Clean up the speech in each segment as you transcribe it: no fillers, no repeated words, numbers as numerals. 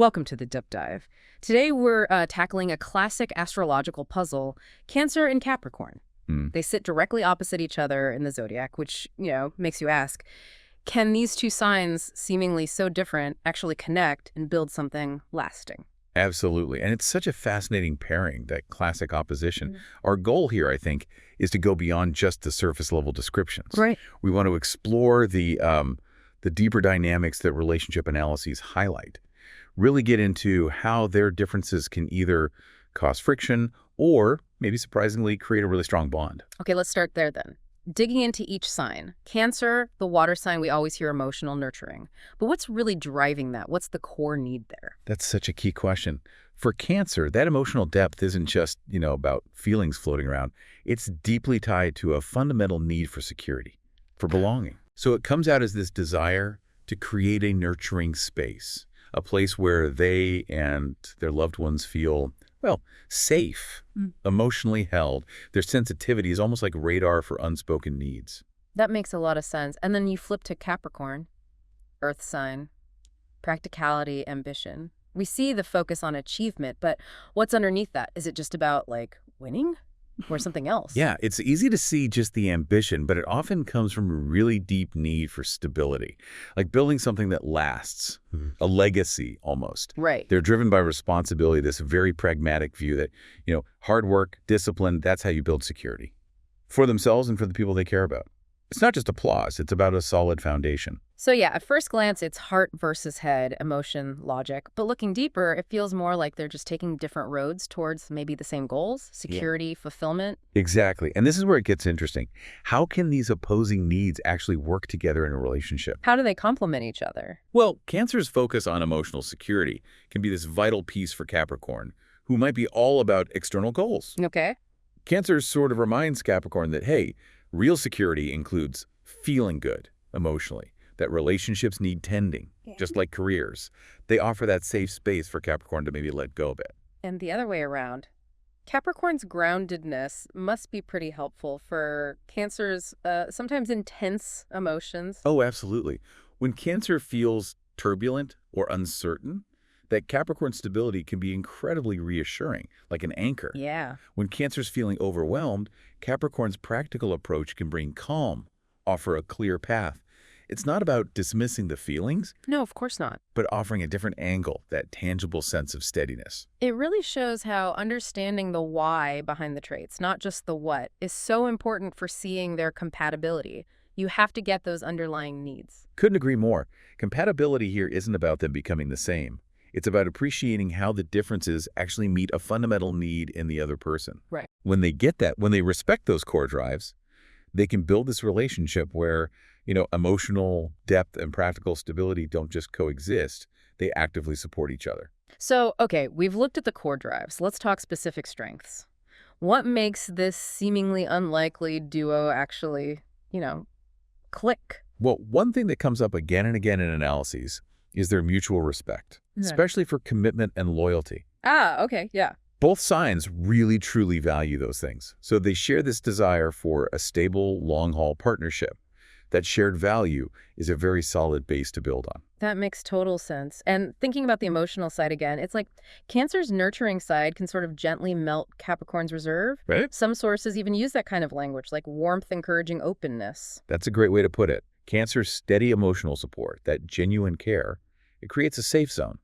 Welcome to the Deep Dive. Today we're tackling a classic astrological puzzle, Cancer and Capricorn. They sit directly opposite each other in the zodiac, which, makes you ask, can these two signs, seemingly so different, actually connect and build something lasting? Absolutely. And it's such a fascinating pairing, that classic opposition. Our goal here, I think, is to go beyond just the surface level descriptions. Right. We want to explore the deeper dynamics that relationship analyses highlight. Really get into how their differences can either cause friction or, maybe surprisingly, create a really strong bond. Okay, let's start there then. Digging into each sign. Cancer, the water sign, we always hear emotional nurturing. But what's really driving that? What's the core need there? That's such a key question. For Cancer, that emotional depth isn't just, about feelings floating around. It's deeply tied to a fundamental need for security, for belonging. So it comes out as this desire to create a nurturing space, a place where they and their loved ones feel, safe, emotionally held. Their sensitivity is almost like radar for unspoken needs. That makes a lot of sense. And then you flip to Capricorn, Earth sign, practicality, ambition. We see the focus on achievement, but what's underneath that? Is it just about, winning or something else? Yeah, it's easy to see just the ambition, but it often comes from a really deep need for stability, like building something that lasts, a legacy almost. Right. They're driven by responsibility, this very pragmatic view that, hard work, discipline, that's how you build security for themselves and for the people they care about. It's not just applause, it's about a solid foundation. So yeah, at first glance, it's heart versus head, emotion, logic. But looking deeper, it feels more like they're just taking different roads towards maybe the same goals, security, fulfillment. Exactly. And this is where it gets interesting. How can these opposing needs actually work together in a relationship? How do they complement each other? Well, Cancer's focus on emotional security can be this vital piece for Capricorn, who might be all about external goals. Okay. Cancer sort of reminds Capricorn that, hey, real security includes feeling good emotionally, that relationships need tending, just like careers. They offer that safe space for Capricorn to maybe let go a bit. And the other way around. Capricorn's groundedness must be pretty helpful for Cancer's sometimes intense emotions. Oh, absolutely. When Cancer feels turbulent or uncertain, that Capricorn stability can be incredibly reassuring, like an anchor. Yeah. When Cancer's feeling overwhelmed, Capricorn's practical approach can bring calm, offer a clear path. It's not about dismissing the feelings. No, of course not. But offering a different angle, that tangible sense of steadiness. It really shows how understanding the why behind the traits, not just the what, is so important for seeing their compatibility. You have to get those underlying needs. Couldn't agree more. Compatibility here isn't about them becoming the same. It's about appreciating how the differences actually meet a fundamental need in the other person. Right. When they get that, when they respect those core drives, they can build this relationship where, emotional depth and practical stability don't just coexist. They actively support each other. So, okay, we've looked at the core drives. Let's talk specific strengths. What makes this seemingly unlikely duo actually, click? Well, one thing that comes up again and again in analyses is their mutual respect, especially for commitment and loyalty. Ah, okay, yeah. Both signs really, truly value those things. So they share this desire for a stable, long-haul partnership. That shared value is a very solid base to build on. That makes total sense. And thinking about the emotional side again, it's like Cancer's nurturing side can sort of gently melt Capricorn's reserve. Right? Some sources even use that kind of language, like warmth encouraging openness. That's a great way to put it. Cancer's steady emotional support, that genuine care, it creates a safe zone.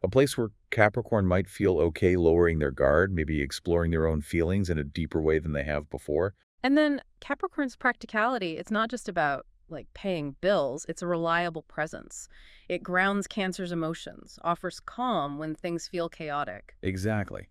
A place where Capricorn might feel okay lowering their guard, maybe exploring their own feelings in a deeper way than they have before. And then Capricorn's practicality, it's not just about paying bills, it's a reliable presence. It grounds Cancer's emotions, offers calm when things feel chaotic. Exactly.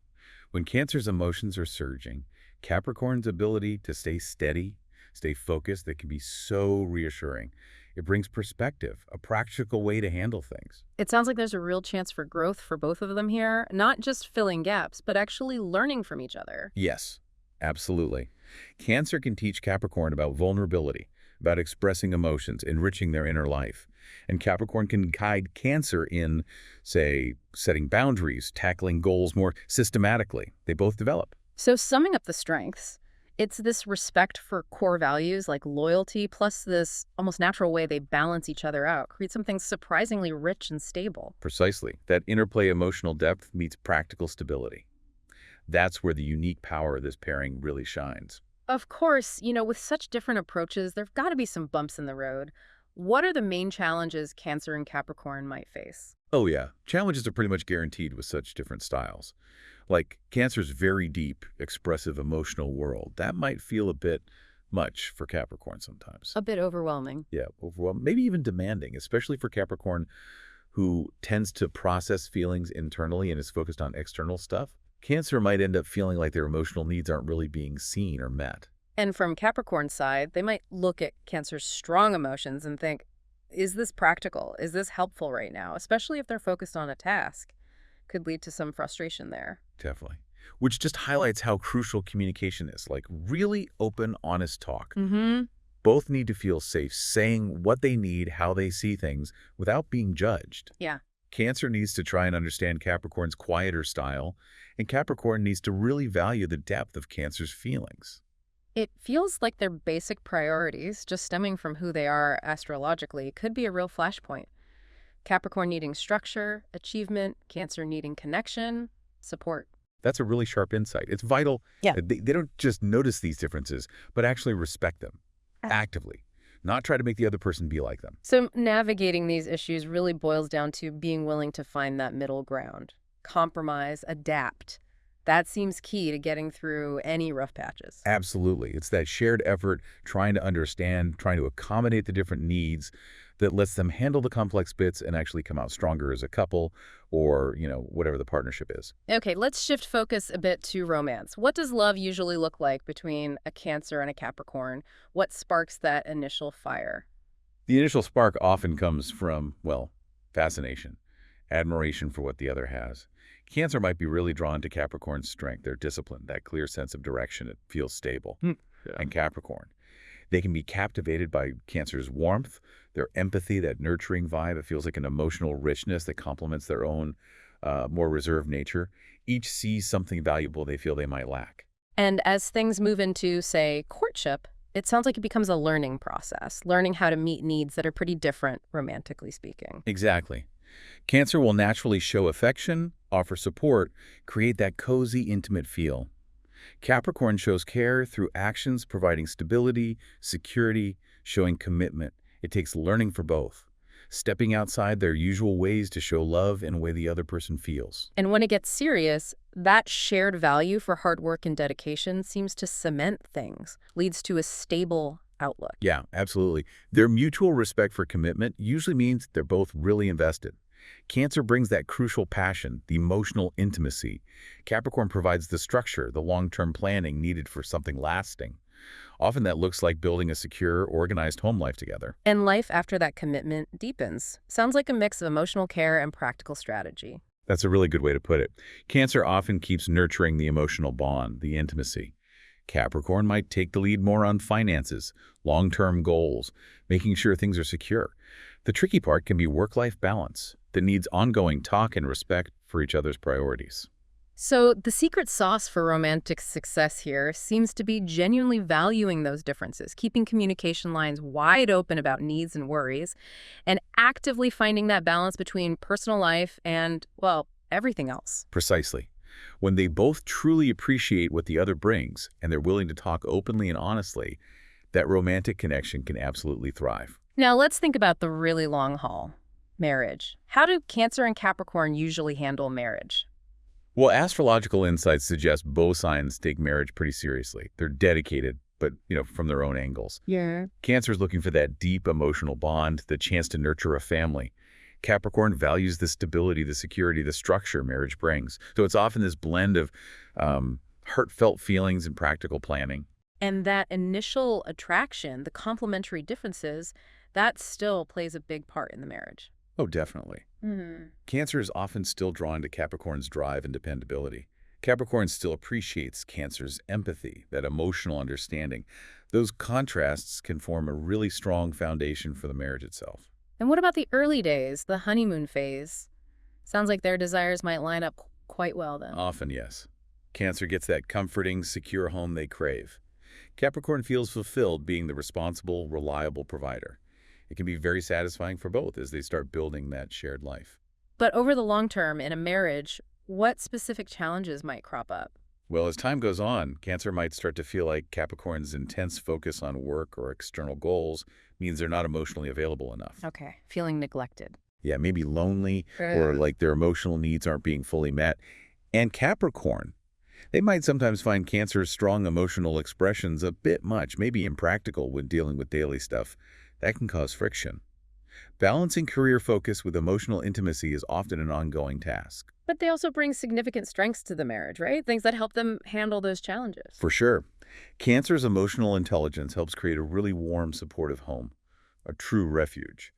When Cancer's emotions are surging, Capricorn's ability to stay steady, stay focused, that can be so reassuring. It brings perspective, a practical way to handle things. It sounds like there's a real chance for growth for both of them here, not just filling gaps, but actually learning from each other. Yes, absolutely. Cancer can teach Capricorn about vulnerability, about expressing emotions, enriching their inner life. And Capricorn can guide Cancer in, say, setting boundaries, tackling goals more systematically. They both develop. So summing up the strengths, It's this respect for core values like loyalty, plus this almost natural way they balance each other out, create something surprisingly rich and stable. Precisely. That interplay emotional depth meets practical stability. That's where the unique power of this pairing really shines. Of course, with such different approaches, there've got to be some bumps in the road. What are the main challenges Cancer and Capricorn might face? Oh yeah, challenges are pretty much guaranteed with such different styles. Like Cancer's very deep, expressive emotional world. That might feel a bit much for Capricorn sometimes. A bit overwhelming. Yeah, overwhelming, maybe even demanding, especially for Capricorn who tends to process feelings internally and is focused on external stuff. Cancer might end up feeling like their emotional needs aren't really being seen or met. And from Capricorn's side, they might look at Cancer's strong emotions and think, is this practical? Is this helpful right now? Especially if they're focused on a task. Could lead to some frustration there. Definitely. Which just highlights how crucial communication is, like really open, honest talk. Mm-hmm. Both need to feel safe saying what they need, how they see things, without being judged. Yeah. Cancer needs to try and understand Capricorn's quieter style, and Capricorn needs to really value the depth of Cancer's feelings. It feels like their basic priorities, just stemming from who they are astrologically, could be a real flashpoint. Capricorn needing structure, achievement, Cancer needing connection, support. That's a really sharp insight. It's vital. Yeah. They don't just notice these differences, but actually respect them actively, not try to make the other person be like them. So navigating these issues really boils down to being willing to find that middle ground, compromise, adapt. That seems key to getting through any rough patches. Absolutely. It's that shared effort, trying to understand, trying to accommodate the different needs that lets them handle the complex bits and actually come out stronger as a couple or, whatever the partnership is. Okay, let's shift focus a bit to romance. What does love usually look like between a Cancer and a Capricorn? What sparks that initial fire? The initial spark often comes from, well, fascination, admiration for what the other has. Cancer might be really drawn to Capricorn's strength, their discipline, that clear sense of direction. It feels stable. Yeah. And Capricorn, they can be captivated by Cancer's warmth, their empathy, that nurturing vibe. It feels like an emotional richness that complements their own more reserved nature. Each sees something valuable they feel they might lack. And as things move into, say, courtship, it sounds like it becomes a learning process, learning how to meet needs that are pretty different, romantically speaking. Exactly. Cancer will naturally show affection, offer support, create that cozy, intimate feel. Capricorn shows care through actions, providing stability, security, showing commitment. It takes learning for both, stepping outside their usual ways to show love in a way the other person feels. And when it gets serious, that shared value for hard work and dedication seems to cement things, leads to a stable outlook. Yeah, absolutely. Their mutual respect for commitment usually means they're both really invested. Cancer brings that crucial passion, the emotional intimacy. Capricorn provides the structure, the long-term planning needed for something lasting. Often that looks like building a secure, organized home life together. And life after that commitment deepens. Sounds like a mix of emotional care and practical strategy. That's a really good way to put it. Cancer often keeps nurturing the emotional bond, the intimacy. Capricorn might take the lead more on finances, long-term goals, making sure things are secure. The tricky part can be work-life balance that needs ongoing talk and respect for each other's priorities. So the secret sauce for romantic success here seems to be genuinely valuing those differences, keeping communication lines wide open about needs and worries, and actively finding that balance between personal life and, well, everything else. Precisely. When they both truly appreciate what the other brings and they're willing to talk openly and honestly, that romantic connection can absolutely thrive. Now let's think about the really long haul. Marriage. How do Cancer and Capricorn usually handle marriage? Well, astrological insights suggest both signs take marriage pretty seriously. They're dedicated, but, from their own angles. Yeah. Cancer's looking for that deep emotional bond, the chance to nurture a family. Capricorn values the stability, the security, the structure marriage brings. So it's often this blend of heartfelt feelings and practical planning. And that initial attraction, the complementary differences, that still plays a big part in the marriage. Oh, definitely. Cancer is often still drawn to Capricorn's drive and dependability. Capricorn still appreciates Cancer's empathy, that emotional understanding. Those contrasts can form a really strong foundation for the marriage itself. And what about the early days, the honeymoon phase? Sounds like their desires might line up quite well then. Often, yes. Cancer gets that comforting, secure home they crave. Capricorn feels fulfilled being the responsible, reliable provider. It can be very satisfying for both as they start building that shared life. But over the long term, in a marriage, what specific challenges might crop up? Well, as time goes on, Cancer might start to feel like Capricorn's intense focus on work or external goals means they're not emotionally available enough. Okay, feeling neglected. Yeah, maybe lonely or Ugh. like their emotional needs aren't being fully met. And Capricorn, they might sometimes find Cancer's strong emotional expressions a bit much, maybe impractical when dealing with daily stuff. That can cause friction. Balancing career focus with emotional intimacy is often an ongoing task. But they also bring significant strengths to the marriage, right? Things that help them handle those challenges. For sure. Cancer's emotional intelligence helps create a really warm, supportive home, a true refuge.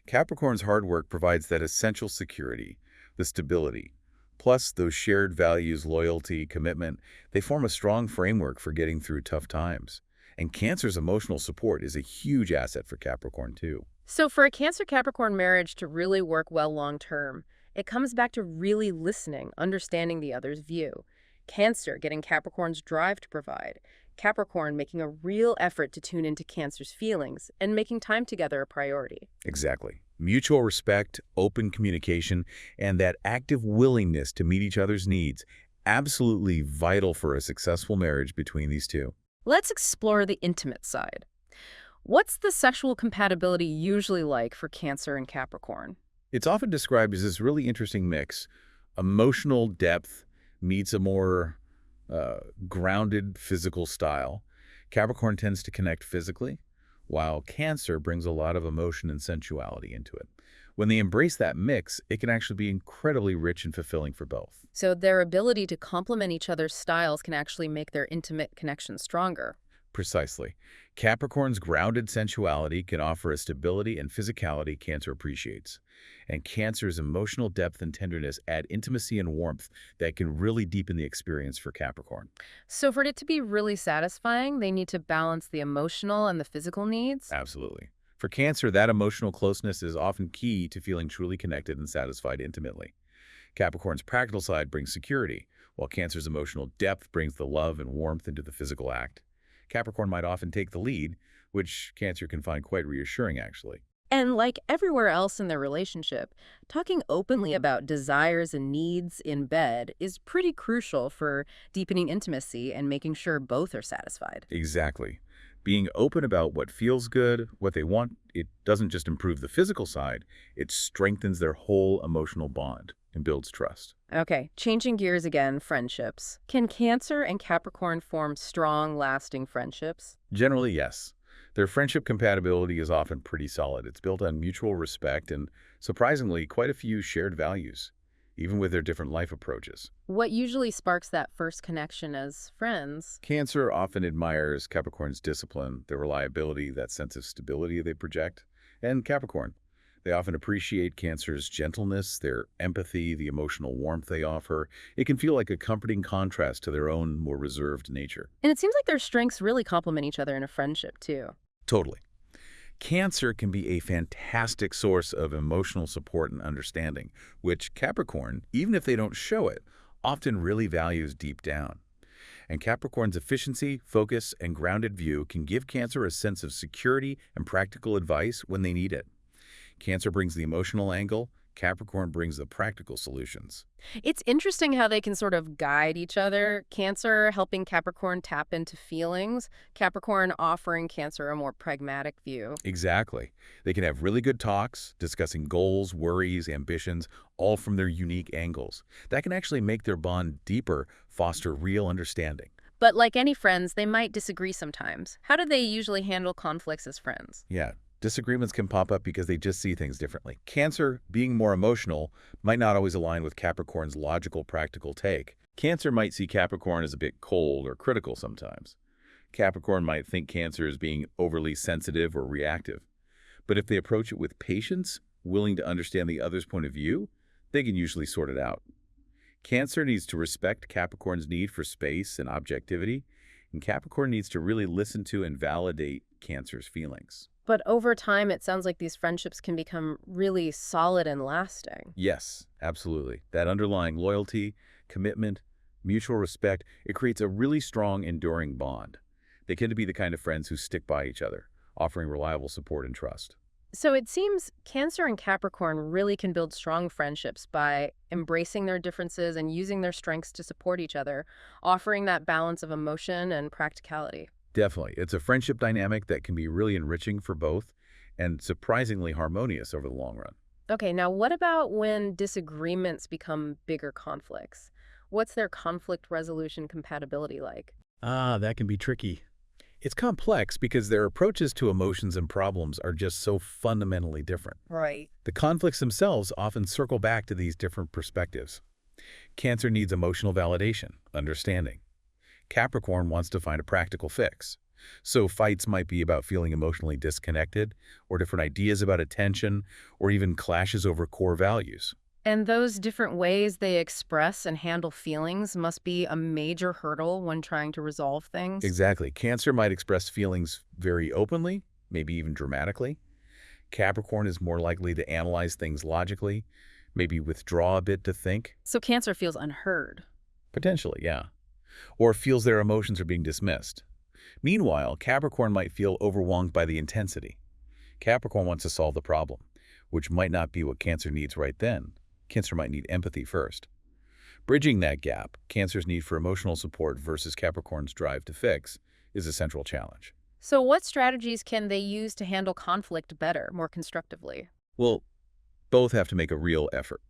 Capricorn's hard work provides that essential security, the stability. Plus, those shared values, loyalty, commitment, they form a strong framework for getting through tough times. And Cancer's emotional support is a huge asset for Capricorn, too. So for a Cancer-Capricorn marriage to really work well long term, it comes back to really listening, understanding the other's view. Cancer getting Capricorn's drive to provide. Capricorn making a real effort to tune into Cancer's feelings and making time together a priority. Exactly. Mutual respect, open communication, and that active willingness to meet each other's needs, absolutely vital for a successful marriage between these two. Let's explore the intimate side. What's the sexual compatibility usually like for Cancer and Capricorn? It's often described as this really interesting mix. Emotional depth meets a more grounded physical style. Capricorn tends to connect physically, while Cancer brings a lot of emotion and sensuality into it. When they embrace that mix, it can actually be incredibly rich and fulfilling for both. So their ability to complement each other's styles can actually make their intimate connection stronger. Precisely. Capricorn's grounded sensuality can offer a stability and physicality Cancer appreciates. And Cancer's emotional depth and tenderness add intimacy and warmth that can really deepen the experience for Capricorn. So for it to be really satisfying, they need to balance the emotional and the physical needs. Absolutely. For Cancer, that emotional closeness is often key to feeling truly connected and satisfied intimately. Capricorn's practical side brings security, while Cancer's emotional depth brings the love and warmth into the physical act. Capricorn might often take the lead, which Cancer can find quite reassuring, actually. And like everywhere else in their relationship, talking openly about desires and needs in bed is pretty crucial for deepening intimacy and making sure both are satisfied. Exactly. Being open about what feels good, what they want, it doesn't just improve the physical side, it strengthens their whole emotional bond and builds trust. Okay, changing gears again, friendships. Can Cancer and Capricorn form strong, lasting friendships? Generally, yes. Their friendship compatibility is often pretty solid. It's built on mutual respect and, surprisingly, quite a few shared values, even with their different life approaches. What usually sparks that first connection as friends? Cancer often admires Capricorn's discipline, their reliability, that sense of stability they project. And Capricorn, they often appreciate Cancer's gentleness, their empathy, the emotional warmth they offer. It can feel like a comforting contrast to their own more reserved nature. And it seems like their strengths really complement each other in a friendship, too. Totally. Cancer can be a fantastic source of emotional support and understanding, which Capricorn, even if they don't show it, often really values deep down. And Capricorn's efficiency, focus, and grounded view can give Cancer a sense of security and practical advice when they need it. Cancer brings the emotional angle, Capricorn brings the practical solutions. It's interesting how they can sort of guide each other. Cancer helping Capricorn tap into feelings, Capricorn offering Cancer a more pragmatic view. Exactly. They can have really good talks, discussing goals, worries, ambitions, all from their unique angles. That can actually make their bond deeper, foster real understanding. But like any friends, they might disagree sometimes. How do they usually handle conflicts as friends? Yeah. Disagreements can pop up because they just see things differently. Cancer, being more emotional, might not always align with Capricorn's logical, practical take. Cancer might see Capricorn as a bit cold or critical sometimes. Capricorn might think Cancer is being overly sensitive or reactive. But if they approach it with patience, willing to understand the other's point of view, they can usually sort it out. Cancer needs to respect Capricorn's need for space and objectivity, and Capricorn needs to really listen to and validate Cancer's feelings. But over time, it sounds like these friendships can become really solid and lasting. Yes, absolutely. That underlying loyalty, commitment, mutual respect, it creates a really strong, enduring bond. They tend to be the kind of friends who stick by each other, offering reliable support and trust. So it seems Cancer and Capricorn really can build strong friendships by embracing their differences and using their strengths to support each other, offering that balance of emotion and practicality. Definitely. It's a friendship dynamic that can be really enriching for both and surprisingly harmonious over the long run. Okay, now what about when disagreements become bigger conflicts? What's their conflict resolution compatibility like? That can be tricky. It's complex because their approaches to emotions and problems are just so fundamentally different. Right. The conflicts themselves often circle back to these different perspectives. Cancer needs emotional validation, understanding. Capricorn wants to find a practical fix. So fights might be about feeling emotionally disconnected, or different ideas about attention, or even clashes over core values. And those different ways they express and handle feelings must be a major hurdle when trying to resolve things. Exactly. Cancer might express feelings very openly, maybe even dramatically. Capricorn is more likely to analyze things logically, maybe withdraw a bit to think. So Cancer feels unheard. Potentially, yeah. Or feels their emotions are being dismissed. Meanwhile, Capricorn might feel overwhelmed by the intensity. Capricorn wants to solve the problem, which might not be what Cancer needs right then. Cancer might need empathy first. Bridging that gap, Cancer's need for emotional support versus Capricorn's drive to fix, is a central challenge. So what strategies can they use to handle conflict better, more constructively? Well, both have to make a real effort.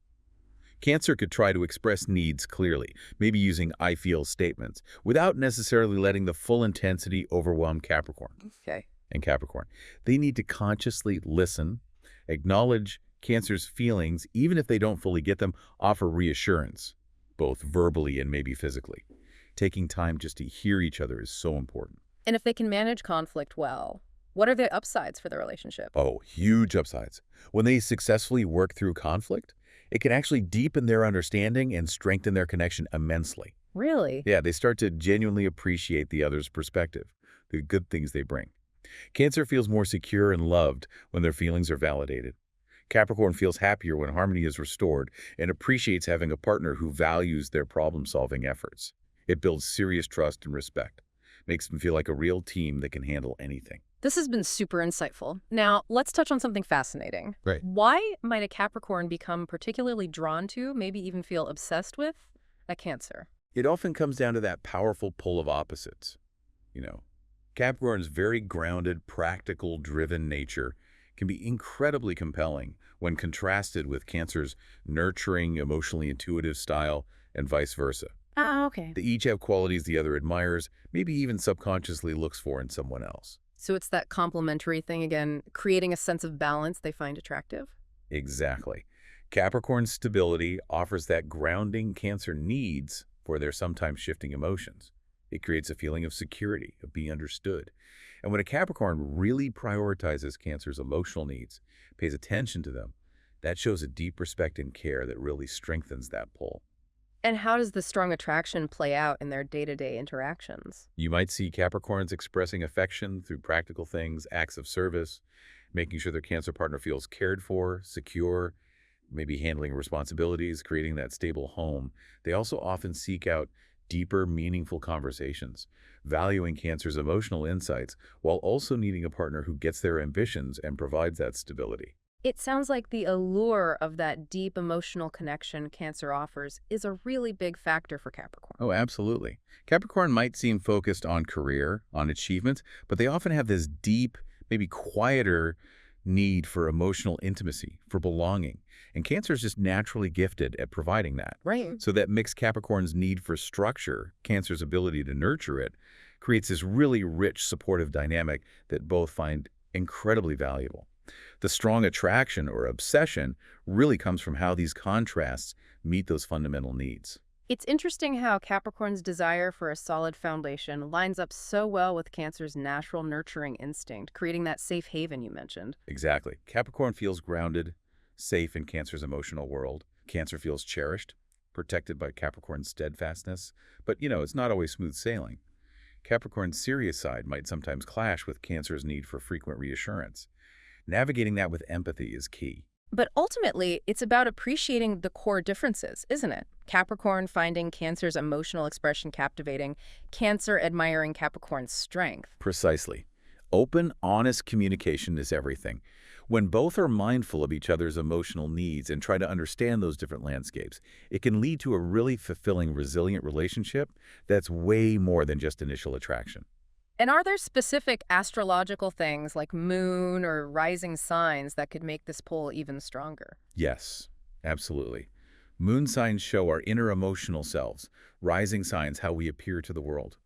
Cancer could try to express needs clearly, maybe using "I feel" statements, without necessarily letting the full intensity overwhelm Capricorn. Okay. And Capricorn, they need to consciously listen, acknowledge Cancer's feelings, even if they don't fully get them, offer reassurance, both verbally and maybe physically. Taking time just to hear each other is so important. And if they can manage conflict well, what are the upsides for the relationship? Oh, huge upsides. When they successfully work through conflict, it can actually deepen their understanding and strengthen their connection immensely. Really? Yeah, they start to genuinely appreciate the other's perspective, the good things they bring. Cancer feels more secure and loved when their feelings are validated. Capricorn feels happier when harmony is restored and appreciates having a partner who values their problem-solving efforts. It builds serious trust and respect, makes them feel like a real team that can handle anything. This has been super insightful. Now, let's touch on something fascinating. Right. Why might a Capricorn become particularly drawn to, maybe even feel obsessed with, a Cancer? It often comes down to that powerful pull of opposites. Capricorn's very grounded, practical, driven nature can be incredibly compelling when contrasted with Cancer's nurturing, emotionally intuitive style, and vice versa. Oh, okay. They each have qualities the other admires, maybe even subconsciously looks for in someone else. So it's that complementary thing again, creating a sense of balance they find attractive? Exactly. Capricorn's stability offers that grounding Cancer needs for their sometimes shifting emotions. It creates a feeling of security, of being understood. And when a Capricorn really prioritizes Cancer's emotional needs, pays attention to them, that shows a deep respect and care that really strengthens that pull. And how does the strong attraction play out in their day-to-day interactions? You might see Capricorns expressing affection through practical things, acts of service, making sure their Cancer partner feels cared for, secure, maybe handling responsibilities, creating that stable home. They also often seek out deeper, meaningful conversations, valuing Cancer's emotional insights while also needing a partner who gets their ambitions and provides that stability. It sounds like the allure of that deep emotional connection Cancer offers is a really big factor for Capricorn. Oh, absolutely. Capricorn might seem focused on career, on achievements, but they often have this deep, maybe quieter need for emotional intimacy, for belonging. And Cancer is just naturally gifted at providing that. Right. So that mixed Capricorn's need for structure, Cancer's ability to nurture it, creates this really rich, supportive dynamic that both find incredibly valuable. The strong attraction or obsession really comes from how these contrasts meet those fundamental needs. It's interesting how Capricorn's desire for a solid foundation lines up so well with Cancer's natural nurturing instinct, creating that safe haven you mentioned. Exactly. Capricorn feels grounded, safe in Cancer's emotional world. Cancer feels cherished, protected by Capricorn's steadfastness. But, it's not always smooth sailing. Capricorn's serious side might sometimes clash with Cancer's need for frequent reassurance. Navigating that with empathy is key. But ultimately, it's about appreciating the core differences, isn't it? Capricorn finding Cancer's emotional expression captivating, Cancer admiring Capricorn's strength. Precisely. Open, honest communication is everything. When both are mindful of each other's emotional needs and try to understand those different landscapes, it can lead to a really fulfilling, resilient relationship that's way more than just initial attraction. And are there specific astrological things like moon or rising signs that could make this pull even stronger? Yes, absolutely. Moon signs show our inner emotional selves, rising signs how we appear to the world.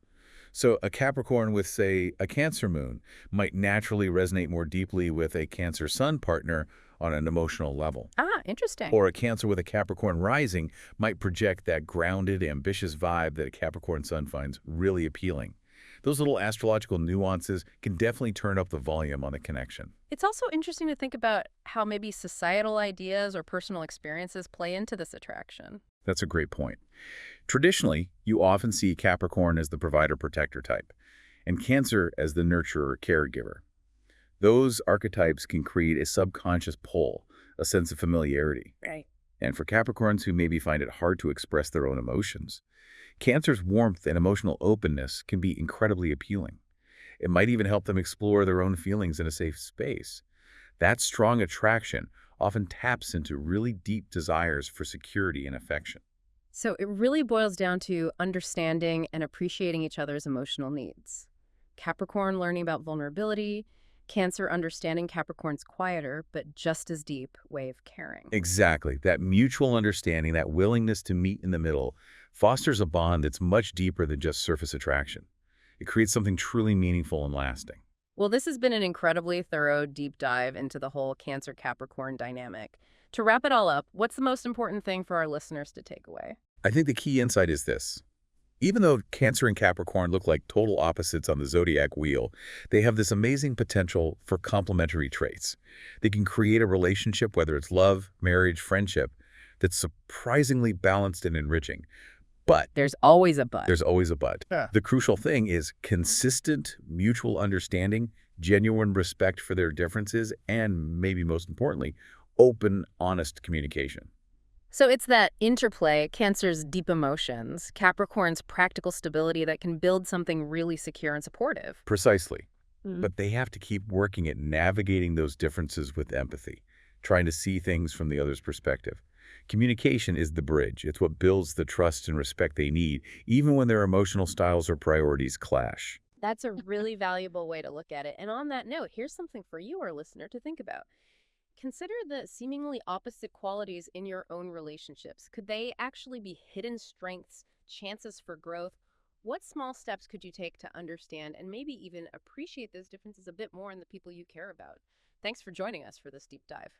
So a Capricorn with, say, a Cancer moon might naturally resonate more deeply with a Cancer sun partner on an emotional level. Ah, interesting. Or a Cancer with a Capricorn rising might project that grounded, ambitious vibe that a Capricorn sun finds really appealing. Those little astrological nuances can definitely turn up the volume on the connection. It's also interesting to think about how maybe societal ideas or personal experiences play into this attraction. That's a great point. Traditionally, you often see Capricorn as the provider-protector type, and Cancer as the nurturer-caregiver. Those archetypes can create a subconscious pull, a sense of familiarity. Right. And for Capricorns who maybe find it hard to express their own emotions, Cancer's warmth and emotional openness can be incredibly appealing. It might even help them explore their own feelings in a safe space. That strong attraction often taps into really deep desires for security and affection. So it really boils down to understanding and appreciating each other's emotional needs. Capricorn learning about vulnerability, Cancer understanding Capricorn's quieter but just as deep way of caring. Exactly. That mutual understanding, that willingness to meet in the middle, fosters a bond that's much deeper than just surface attraction. It creates something truly meaningful and lasting. Well, this has been an incredibly thorough deep dive into the whole Cancer-Capricorn dynamic. To wrap it all up, what's the most important thing for our listeners to take away? I think the key insight is this. Even though Cancer and Capricorn look like total opposites on the zodiac wheel, they have this amazing potential for complementary traits. They can create a relationship, whether it's love, marriage, friendship, that's surprisingly balanced and enriching. But There's always a but. there's always a but. Yeah. The crucial thing is consistent mutual understanding, genuine respect for their differences, and maybe most importantly, open, honest communication. So it's that interplay, Cancer's deep emotions, Capricorn's practical stability that can build something really secure and supportive. Precisely. Mhm. But they have to keep working at navigating those differences with empathy, trying to see things from the other's perspective. Communication is the bridge. It's what builds the trust and respect they need, even when their emotional styles or priorities clash. That's a really valuable way to look at it. And on that note, here's something for you, our listener, to think about. Consider the seemingly opposite qualities in your own relationships. Could they actually be hidden strengths, chances for growth? What small steps could you take to understand and maybe even appreciate those differences a bit more in the people you care about? Thanks for joining us for this deep dive.